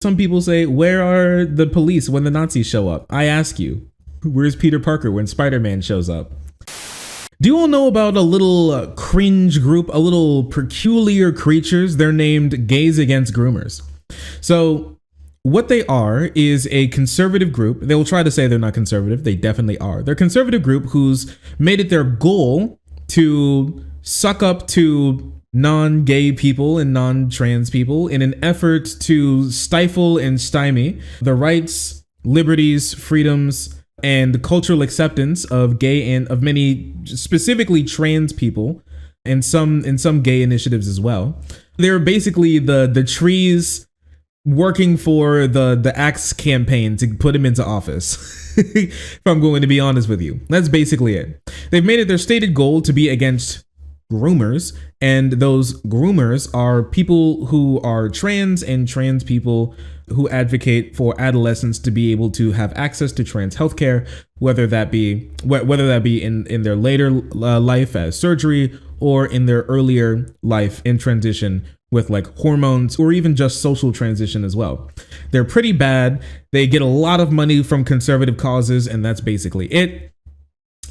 Some people say, where are the police when the Nazis show up? I ask you, where's Peter Parker when Spider-Man shows up? Do you all know about a little cringe group, a little peculiar creatures? They're named Gays Against Groomers. So what they are is a conservative group. They will try to say they're not conservative. They definitely are. They're a conservative group who's made it their goal to suck up to non-gay people and non-trans people in an effort to stifle and stymie the rights, liberties, freedoms, and cultural acceptance of gay and of many specifically trans people, and some gay initiatives as well. They're basically the trees working for the Axe campaign to put him into office. If I'm going to be honest with you, that's basically it. They've made it their stated goal to be against groomers, and those groomers are people who are trans and trans people who advocate for adolescents to be able to have access to trans healthcare, whether that be in their later life as surgery or in their earlier life in transition with like hormones or even just social transition as well. They're pretty bad. They get a lot of money from conservative causes, and that's basically it.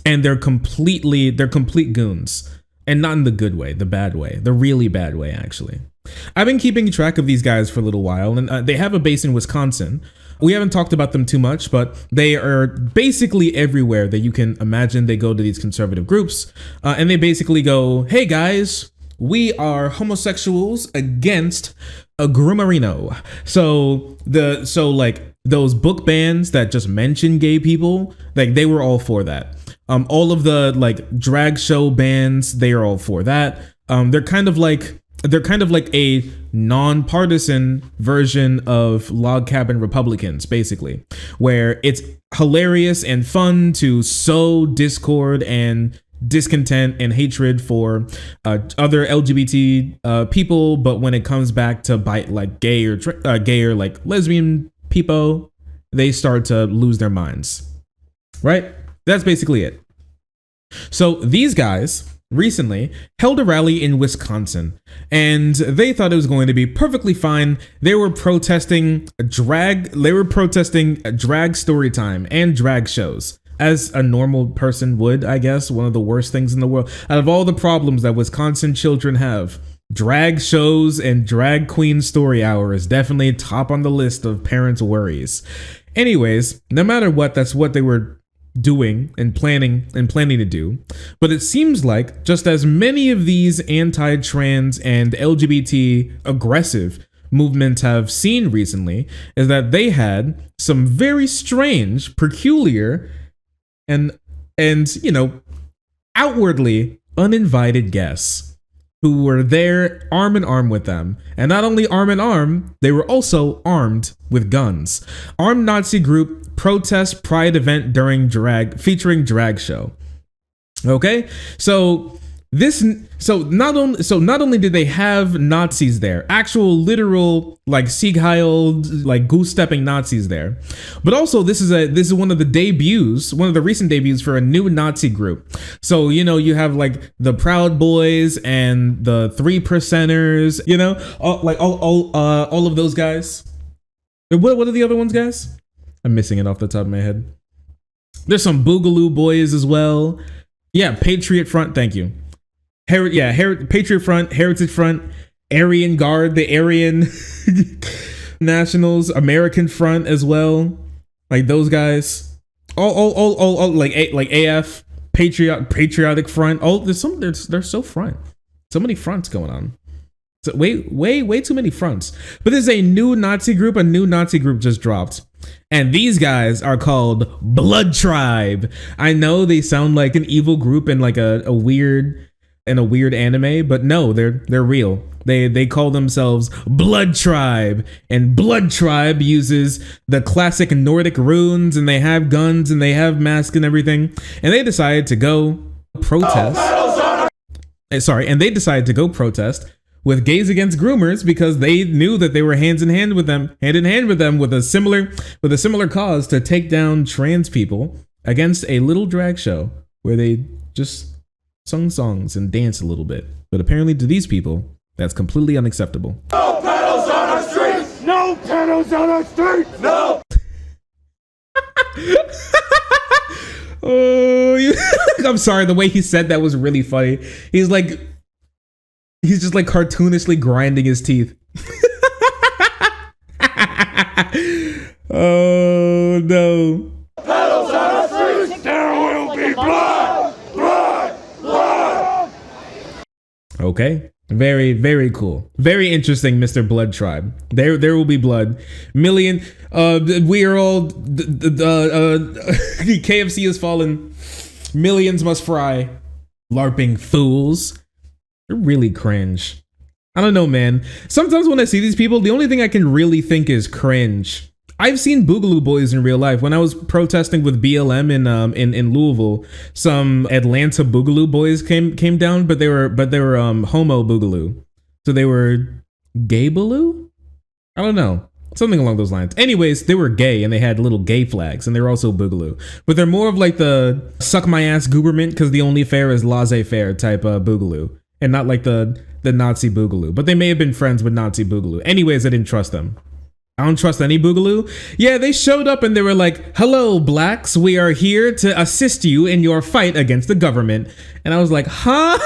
And they're complete goons. And not in the good way, the bad way, the really bad way, actually. I've been keeping track of these guys for a little while, and they have a base in Wisconsin. We haven't talked about them too much, but they are basically everywhere that you can imagine. They go to these conservative groups, and they basically go, hey guys, we are homosexuals against a groomerino. So like those book bans that just mention gay people, like they were all for that. All of the like drag show bands, they are all for that. They're kind of like a nonpartisan version of log cabin Republicans, basically, where it's hilarious and fun to sow discord and discontent and hatred for other LGBT people, but when it comes back to bite like gay or like lesbian people, they start to lose their minds. Right? That's basically it. So these guys recently held a rally in Wisconsin, and they thought it was going to be perfectly fine. They were protesting drag story time and drag shows, as a normal person would, I guess. One of the worst things in the world. Out of all the problems that Wisconsin children have, drag shows and drag queen story hour is definitely top on the list of parents' worries. Anyways, no matter what, that's what they were doing and planning to do. But it seems like just as many of these anti-trans and LGBT aggressive movements have seen recently, is that they had some very strange, peculiar, and outwardly uninvited guests who were there arm in arm with them. And not only arm in arm, they were also armed with guns. Armed Nazi group protest pride event featuring drag show. Okay, so not only did they have Nazis there, actual literal like Sieg Heil, like goose stepping Nazis there, but also this is one of the recent debuts for a new Nazi group. So you have like the Proud Boys and the 3%ers, all of those guys. What are the other ones, guys? I'm missing it off the top of my head. There's some Boogaloo Boys as well. Yeah, Patriot Front. Thank you. Patriot Front, Heritage Front, Aryan Guard, the Aryan Nationals, American Front as well. Like those guys. All like AF, Patriotic Front. Oh, they're so front. So many fronts going on. So way too many fronts. But there's a new Nazi group. A new Nazi group just dropped. And these guys are called Blood Tribe. I know they sound like an evil group in like a weird anime, but no, they're real. They call themselves Blood Tribe, and Blood Tribe uses the classic Nordic runes, and they have guns and they have masks and everything. And they decided to go protest. And they decided to go protest with Gays Against Groomers because they knew that they were hand in hand with them with a similar cause to take down trans people against a little drag show where they just sung songs and danced a little bit. But apparently to these people, that's completely unacceptable. No pedals on our streets! No pedos on our streets! No! Oh, I'm sorry. The way he said that was really funny. He's just like cartoonishly grinding his teeth. Oh no. Pedos on our streets! There will be blood! Blood! Blood! Okay. Very, very cool. Very interesting, Mr. Blood Tribe. There will be blood. We are all KFC has fallen. Millions must fry. LARPing fools. They're really cringe. I don't know, man. Sometimes when I see these people, the only thing I can really think is cringe. I've seen Boogaloo Boys in real life. When I was protesting with BLM in Louisville, some Atlanta Boogaloo Boys came down, but they were homo Boogaloo. So they were gay Boogaloo? I don't know. Something along those lines. Anyways, they were gay and they had little gay flags and they were also Boogaloo. But they're more of like the suck my ass gooberment because the only fair is laissez-faire type Boogaloo. And not like the Nazi Boogaloo. But they may have been friends with Nazi Boogaloo. Anyways, I didn't trust them. I don't trust any Boogaloo. Yeah, they showed up and they were like, hello, blacks. We are here to assist you in your fight against the government. And I was like, huh?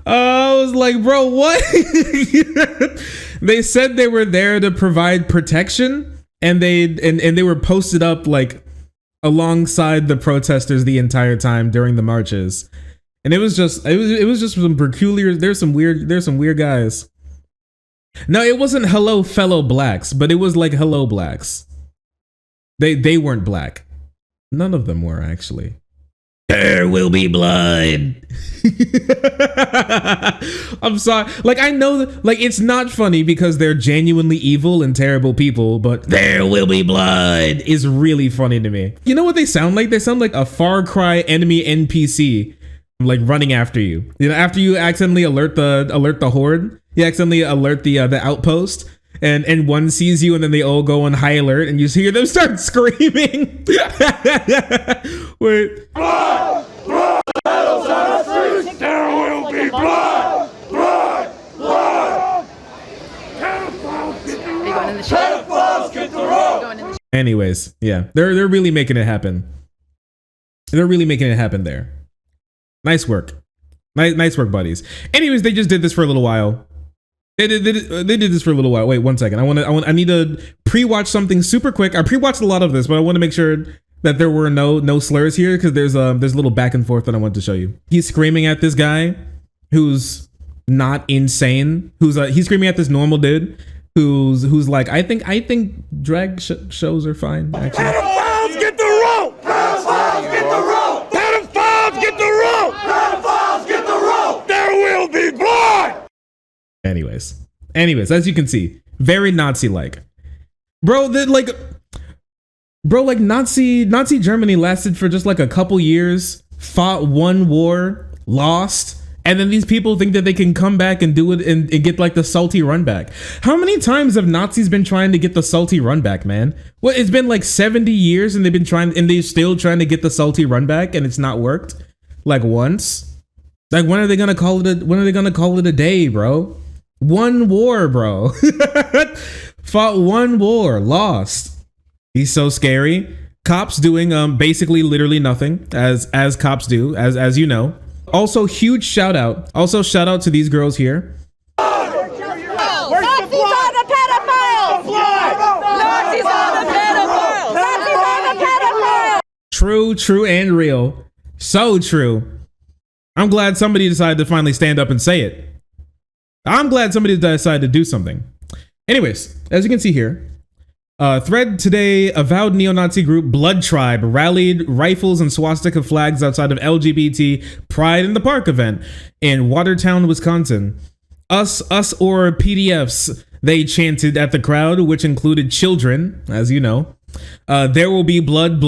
I was like, bro, what? They said they were there to provide protection and they were posted up like alongside the protesters the entire time during the marches. And it was just some peculiar, there's some weird guys. No, it wasn't hello fellow blacks, but it was like hello blacks. They weren't black. None of them were actually. There will be blood. I'm sorry. Like I know that, like it's not funny because they're genuinely evil and terrible people, but there will be blood is really funny to me. You know what they sound like? They sound like a Far Cry enemy NPC like running after you. You know, after you accidentally alert the horde. You accidentally alert the outpost, and one sees you, and then they all go on high alert, and you hear them start screaming. Wait. Blood! Blood! Pedos on our streets! There will be blood! Blood! Blood! Pedophiles get the rope! Pedophiles get the rope! Anyways, yeah, they're really making it happen. They're really making it happen there. Nice work. Nice work, buddies. Anyways, they just did this for a little while. They did this for a little while. Wait, 1 second. I need to pre-watch something super quick. I pre-watched a lot of this, but I want to make sure that there were no slurs here because there's a little back and forth that I want to show you. He's screaming at this guy who's not insane. He's screaming at this normal dude who's like, I think drag shows are fine. Actually. Pedophiles get the rope! Pedophiles get the rope! Pedophiles get the rope! Pedophiles get the rope! There will be blood! Anyways, as you can see, very Nazi-like. Bro, Nazi Germany lasted for just like a couple years, fought one war, lost, and then these people think that they can come back and do it and get like the salty run back. How many times have Nazis been trying to get the salty run back, man? Well, it's been like 70 years and they're still trying to get the salty run back and it's not worked like once. Like when are they gonna call it a day, bro? One war, bro. Fought one war, lost. He's so scary. Cops doing basically literally nothing as cops do, as you know. Also, huge shout out. Also, shout out to these girls here. Nazis are the pedophiles! Nazis are the pedophiles! Nazis are the pedophiles! True, and real. So true. I'm glad somebody decided to finally stand up and say it. I'm glad somebody decided to do something. Anyways, as you can see here, thread today, avowed neo-Nazi group Blood Tribe rallied rifles and swastika flags outside of LGBT Pride in the Park event in Watertown, Wisconsin. Us or PDFs, they chanted at the crowd, which included children, as you know. There will be blood.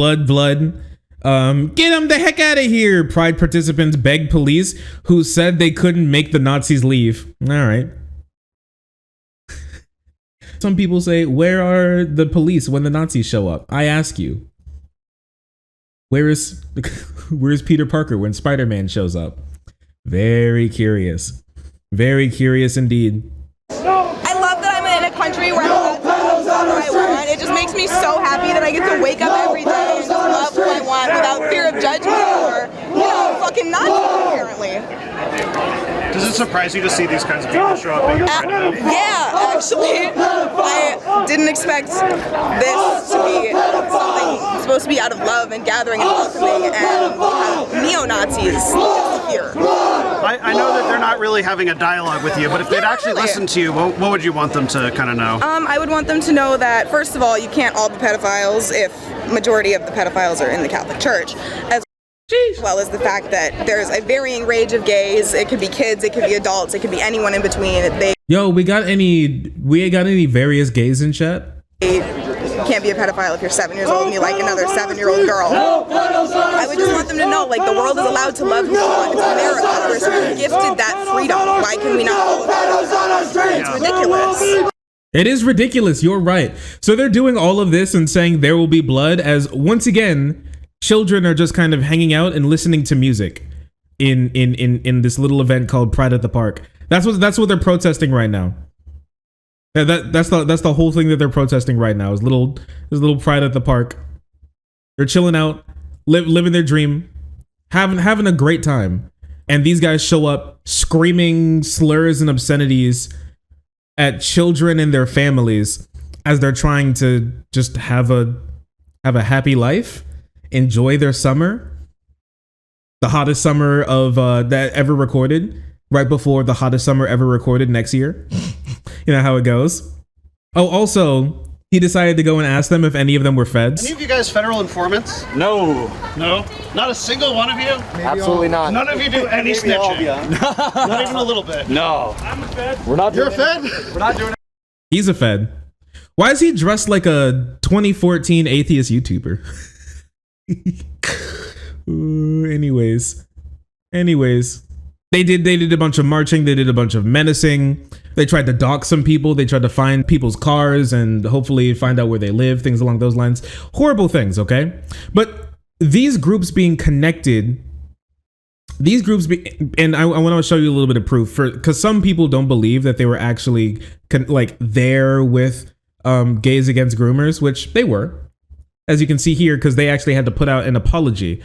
Get them the heck out of here, Pride participants begged police, who said they couldn't make the Nazis leave. All right. Some people say, where are the police when the Nazis show up? I ask you, where's Peter Parker when Spider-Man shows up? Very curious indeed. No! surprise you to see these kinds of people show up at your Pride event? Yeah, actually, I didn't expect this to be something supposed to be out of love and gathering and welcoming, and we have neo-Nazis here. I know that they're not really having a dialogue with you, but if they'd actually listen to you, what would you want them to kind of know? I would want them to know that, first of all, you can't all be pedophiles if majority of the pedophiles are in the Catholic Church, as well as the fact that there's a varying range of gays. It could be kids, it could be adults, it could be anyone in between. Yo, we got any various gays in chat? You can't be a pedophile if you're 7 years old and you like another 7-year-old girl. I would just want them to know, like, the world is allowed to love who you want. It's America. We're gifted that freedom. Why can we not all of it? It's ridiculous. It is ridiculous. You're right. So they're doing all of this and saying there will be blood, as once again, children are just kind of hanging out and listening to music in this little event called Pride at the Park. That's what they're protesting right now. That's the whole thing that they're protesting right now is this little Pride at the Park. They're chilling out, living their dream, having a great time, and these guys show up screaming slurs and obscenities at children and their families as they're trying to just have a happy life, enjoy their summer, the hottest summer of that ever recorded, right before the hottest summer ever recorded next year. You know how it goes. Oh, also, he decided to go and ask them if any of them were feds. Any of you guys federal informants? No. No? Not a single one of you? Absolutely not. None of you do any snitching? Not even a little bit? No. I'm a fed. We're not You're doing a fed? We're not doing it. He's a fed. Why is he dressed like a 2014 atheist YouTuber? Anyways. They did a bunch of marching. They did a bunch of menacing. They tried to dox some people. They tried to find people's cars and hopefully find out where they live, things along those lines. Horrible things, okay? But these groups being connected, and I want to show you a little bit of proof, because some people don't believe that they were actually there with Gays Against Groomers, which they were, as you can see here, because they actually had to put out an apology.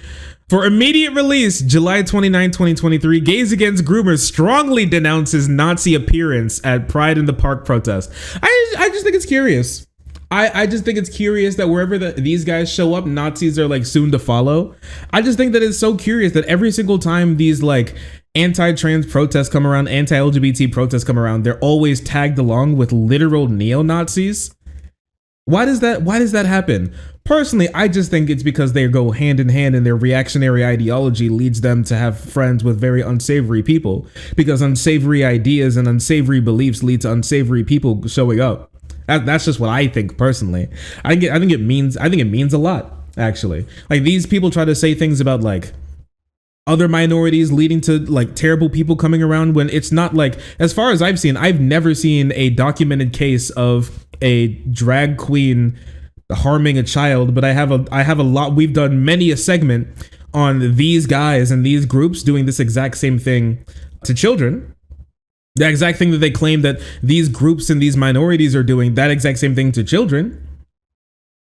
For immediate release, July 29, 2023, Gays Against Groomers strongly denounces Nazi appearance at Pride in the Park protest. I just think it's curious. I just think it's curious that wherever these guys show up, Nazis are like soon to follow. I just think that it's so curious that every single time these like anti-trans protests come around, anti-LGBT protests come around, they're always tagged along with literal neo-Nazis. Why does that happen? Personally, I just think it's because they go hand in hand, and their reactionary ideology leads them to have friends with very unsavory people, because unsavory ideas and unsavory beliefs lead to unsavory people showing up. That's just what I think personally. I think it means a lot, actually. Like, these people try to say things about like other minorities leading to like terrible people coming around, when it's not like, as far as I've seen, I've never seen a documented case of a drag queen harming a child, but I have a lot. We've done many a segment on these guys and these groups doing this exact same thing to children. The exact thing that they claim that these groups and these minorities are doing, that exact same thing to children.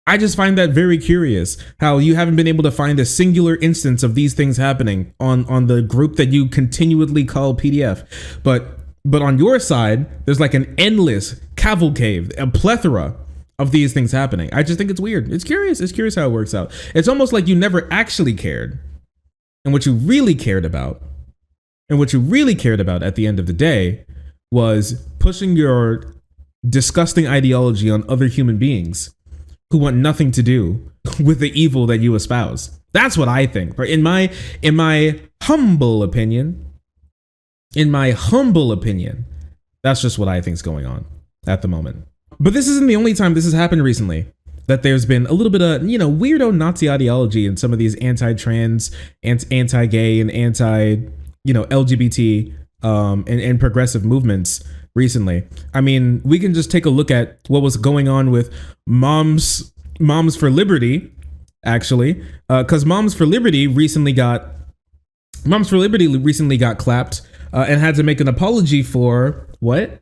I just find that very curious, how you haven't been able to find a singular instance of these things happening on the group that you continually call PDF. But on your side, there's like an endless cavalcade, a plethora of these things happening. I just think it's weird. It's curious. It's curious how it works out. It's almost like you never actually cared. And what you really cared about, at the end of the day, was pushing your disgusting ideology on other human beings who want nothing to do with the evil that you espouse. That's what I think. In my humble opinion, that's just what I think is going on at the moment. But this isn't the only time this has happened recently, that there's been a little bit of, weirdo Nazi ideology in some of these anti-trans, anti-gay, and LGBT and progressive movements recently. I mean, we can just take a look at what was going on with Moms for Liberty, actually, because Moms for Liberty recently got clapped and had to make an apology for what?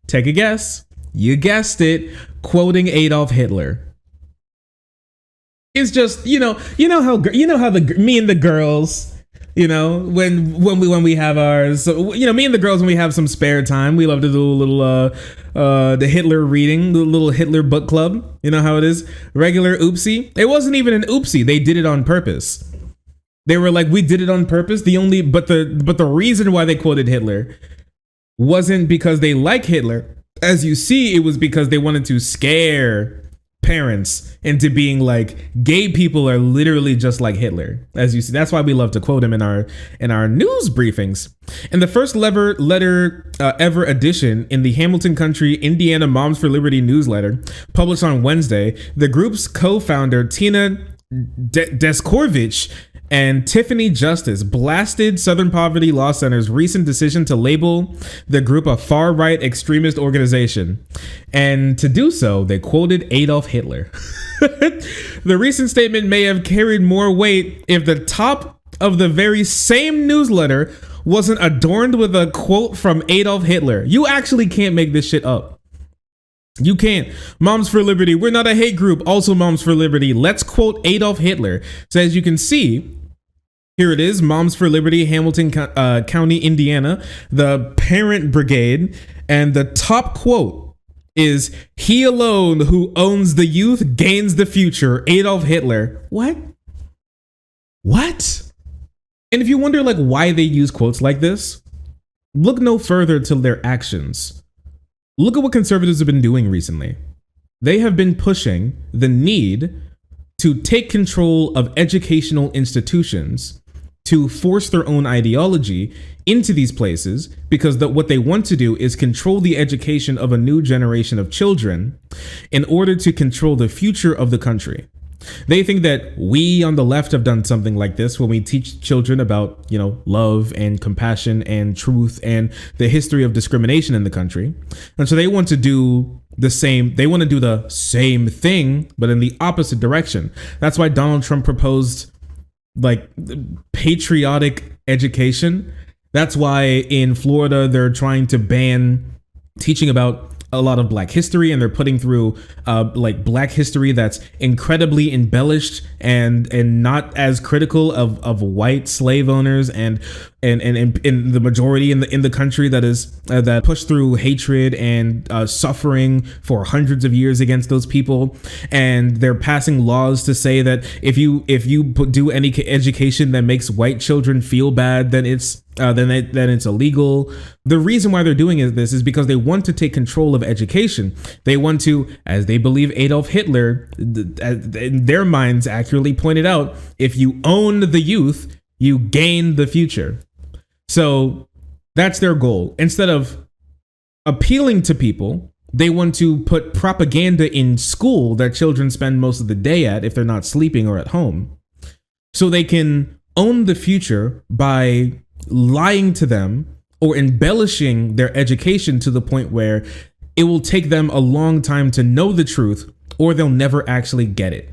Take a guess. You guessed it, quoting Adolf Hitler. It's just, me and the girls, when we have our, so, me and the girls, when we have some spare time, we love to do a little the Hitler reading, the little Hitler book club. You know how it is, regular oopsie. It wasn't even an oopsie. They did it on purpose. They were like, we did it on purpose. But the reason why they quoted Hitler wasn't because they like Hitler. As you see, it was because they wanted to scare parents into being like, gay people are literally just like Hitler. As you see, that's why we love to quote him in our news briefings. In the first letter ever edition in the Hamilton Country, Indiana Moms for Liberty newsletter, published on Wednesday, the group's co-founder Tina Deskorvich and Tiffany Justice blasted Southern Poverty Law Center's recent decision to label the group a far-right extremist organization. And to do so, they quoted Adolf Hitler. The recent statement may have carried more weight if the top of the very same newsletter wasn't adorned with a quote from Adolf Hitler. You actually can't make this shit up. You can't. Moms for Liberty, we're not a hate group. Also Moms for Liberty, let's quote Adolf Hitler. So as you can see, here it is, Moms for Liberty, Hamilton County, Indiana, the parent brigade. And the top quote is, "He alone who owns the youth gains the future, Adolf Hitler." What? And if you wonder like why they use quotes like this, look no further to their actions. Look at what conservatives have been doing recently. They have been pushing the need to take control of educational institutions, to force their own ideology into these places, because what they want to do is control the education of a new generation of children in order to control the future of the country. They think that we on the left have done something like this when we teach children about, love and compassion and truth and the history of discrimination in the country. And so they want to do the same. They want to do the same thing, but in the opposite direction. That's why Donald Trump proposed like patriotic education. That's why in Florida, they're trying to ban teaching about a lot of Black history, and they're putting through like Black history that's incredibly embellished and not as critical of white slave owners and the majority in the country that push through hatred and suffering for hundreds of years against those people. And they're passing laws to say that if you do any education that makes white children feel bad, then it's illegal. The reason why they're doing this is because they want to take control of education. They want to, as they believe Adolf Hitler, in their minds accurately pointed out, if you own the youth, you gain the future. So that's their goal. Instead of appealing to people, they want to put propaganda in school that children spend most of the day at if they're not sleeping or at home. So they can own the future by lying to them or embellishing their education to the point where it will take them a long time to know the truth, or they'll never actually get it.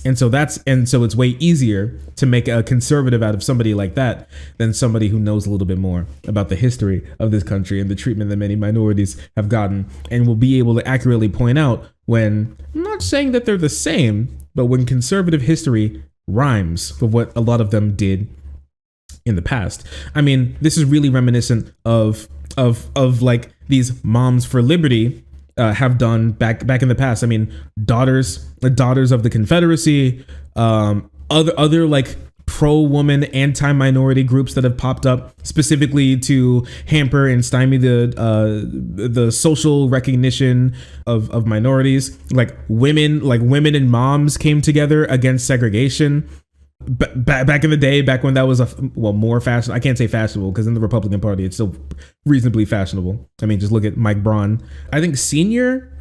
And so it's way easier to make a conservative out of somebody like that than somebody who knows a little bit more about the history of this country and the treatment that many minorities have gotten, and will be able to accurately point out when, I'm not saying that they're the same, but when conservative history rhymes with what a lot of them did in the past. I mean, this is really reminiscent of like these Moms for Liberty have done back in the past. I mean, daughters of the Confederacy, other like pro-woman, anti-minority groups that have popped up specifically to hamper and stymie the social recognition of minorities. Like women and moms came together against segregation. Back in the day, back when that was more fashion. I can't say fashionable because in the Republican Party it's still reasonably fashionable. I mean, just look at Mike Braun, I think senior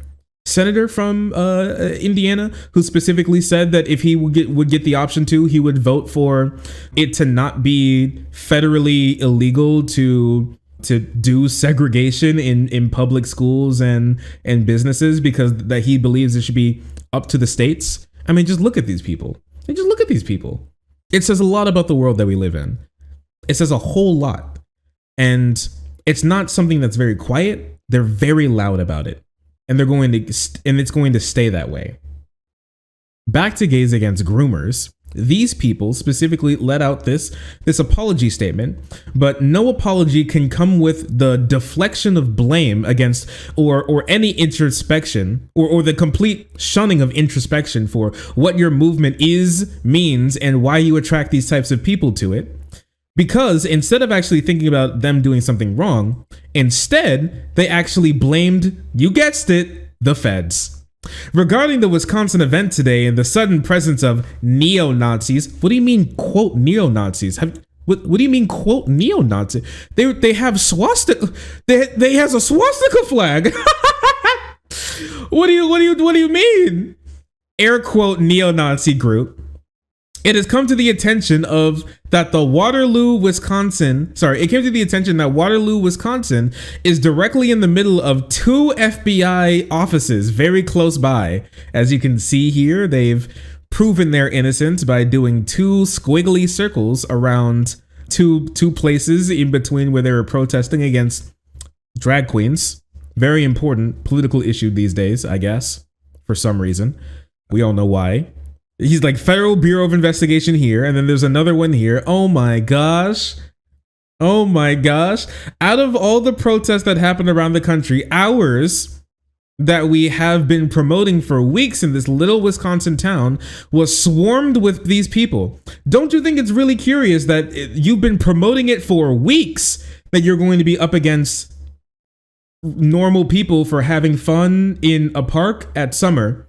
senator from Indiana, who specifically said that if he would get the option to, he would vote for it to not be federally illegal to do segregation in public schools and businesses, because that he believes it should be up to the states. I mean, just look at these people. It says a lot about the world that we live in. It says a whole lot. And it's not something that's very quiet. They're very loud about it. And it's going to stay that way. Back to Gays Against Groomers. These people specifically let out this apology statement, but no apology can come with the deflection of blame against or any introspection or the complete shunning of introspection for what your movement is, means, and why you attract these types of people to it. Because instead of actually thinking about them doing something wrong, instead they actually blamed, you guessed it, the feds. Regarding the Wisconsin event today and the sudden presence of neo-Nazis, what do you mean, quote, neo-Nazis? What do you mean, quote, neo-Nazi? They have swastika. They has a swastika flag. What do you mean? Air quote neo-Nazi group. It has come to the attention that Waterloo, Wisconsin is directly in the middle of two FBI offices very close by. As you can see here, they've proven their innocence by doing two squiggly circles around two places in between where they were protesting against drag queens. Very important political issue these days, I guess, for some reason. We all know why. He's like Federal Bureau of Investigation here, and then there's another one here. Oh my gosh. Oh my gosh. Out of all the protests that happened around the country, ours that we have been promoting for weeks in this little Wisconsin town was swarmed with these people. Don't you think it's really curious that you've been promoting it for weeks, that you're going to be up against normal people for having fun in a park at summer?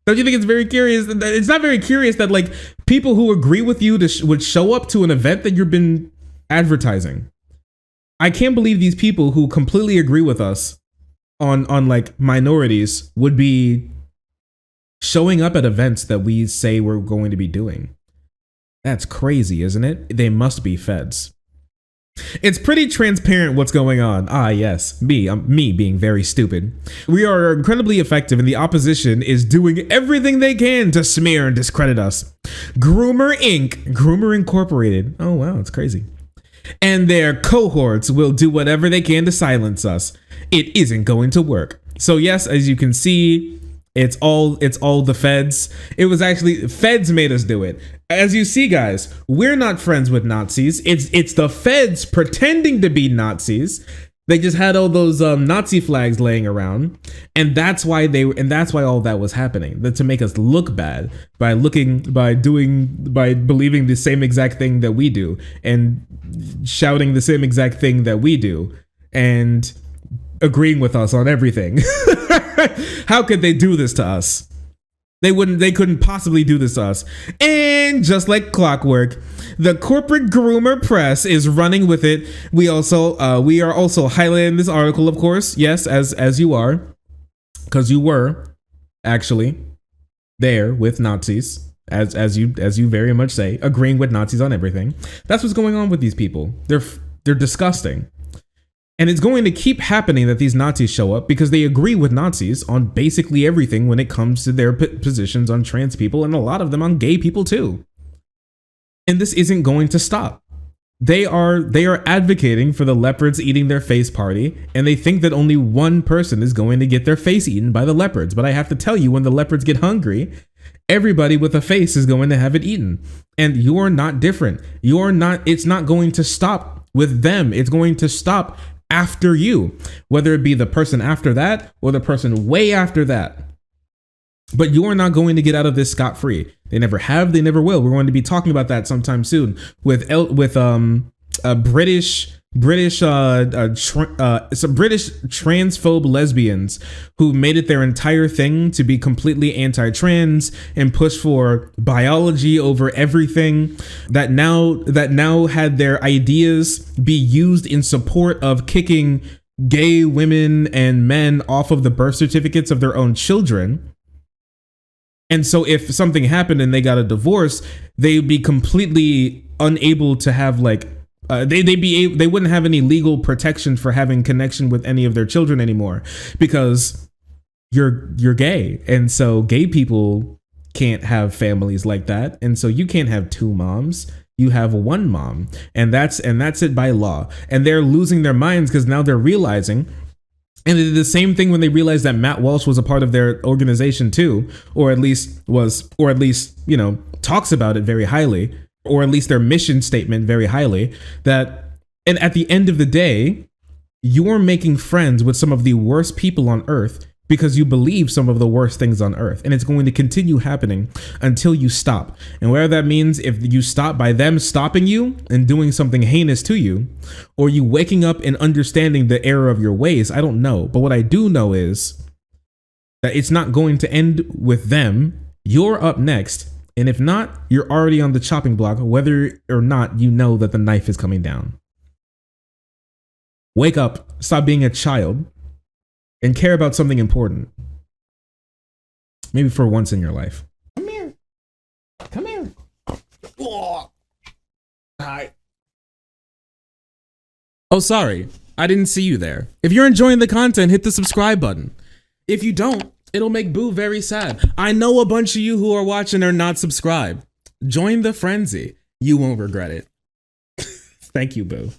Don't you think it's very curious? It's not very curious that like people who agree with you would show up to an event that you've been advertising. I can't believe these people who completely agree with us on like minorities would be showing up at events that we say we're going to be doing. That's crazy, isn't it? They must be feds. It's pretty transparent what's going on. Ah, yes, me being very stupid. We are incredibly effective and the opposition is doing everything they can to smear and discredit us. Groomer Inc., Groomer Incorporated. Oh, wow, it's crazy. And their cohorts will do whatever they can to silence us. It isn't going to work. So yes, as you can see, it's all the feds. It was actually feds made us do it. As you see, guys, we're not friends with Nazis. It's the feds pretending to be Nazis. They just had all those Nazi flags laying around, and that's why all that was happening. To make us look bad by believing the same exact thing that we do and shouting the same exact thing that we do and agreeing with us on everything. How could they do this to us? They couldn't possibly do this to us. And just like clockwork, the corporate groomer press is running with it. We are also highlighting this article, of course. Yes, as you are, because you were actually there with Nazis, as you very much say, agreeing with Nazis on everything. That's what's going on with these people. They're disgusting. And it's going to keep happening that these Nazis show up because they agree with Nazis on basically everything when it comes to their positions on trans people and a lot of them on gay people too. And this isn't going to stop. They are advocating for the leopards eating their face party, and they think that only one person is going to get their face eaten by the leopards. But I have to tell you, when the leopards get hungry, everybody with a face is going to have it eaten. And you're not different. It's not going to stop with them. It's going to stop after you, whether it be the person after that or the person way after that. But you are not going to get out of this scot-free. They never have, they never will. We're going to be talking about that sometime soon with some British transphobe lesbians who made it their entire thing to be completely anti-trans and push for biology over everything, that now had their ideas be used in support of kicking gay women and men off of the birth certificates of their own children. And so if something happened and they got a divorce, they'd be completely unable to have like they wouldn't have any legal protection for having connection with any of their children anymore because you're gay. And so gay people can't have families like that. And so you can't have two moms. You have one mom, and that's it by law. And they're losing their minds because now they're realizing, And they did the same thing when they realized that Matt Walsh was a part of their organization too, or at least, you know, talks about it very highly, or at least their mission statement very highly, and at the end of the day, you're making friends with some of the worst people on earth because you believe some of the worst things on earth. And it's going to continue happening until you stop. And whether that means if you stop by them stopping you and doing something heinous to you, or you waking up and understanding the error of your ways, I don't know. But what I do know is that it's not going to end with them. You're up next. And if not, you're already on the chopping block, whether or not you know that the knife is coming down. Wake up, stop being a child, and care about something important. Maybe for once in your life. Come here. Come here. Oh. Hi. Oh, sorry. I didn't see you there. If you're enjoying the content, hit the subscribe button. If you don't, it'll make Boo very sad. I know a bunch of you who are watching are not subscribed. Join the frenzy. You won't regret it. Thank you, Boo.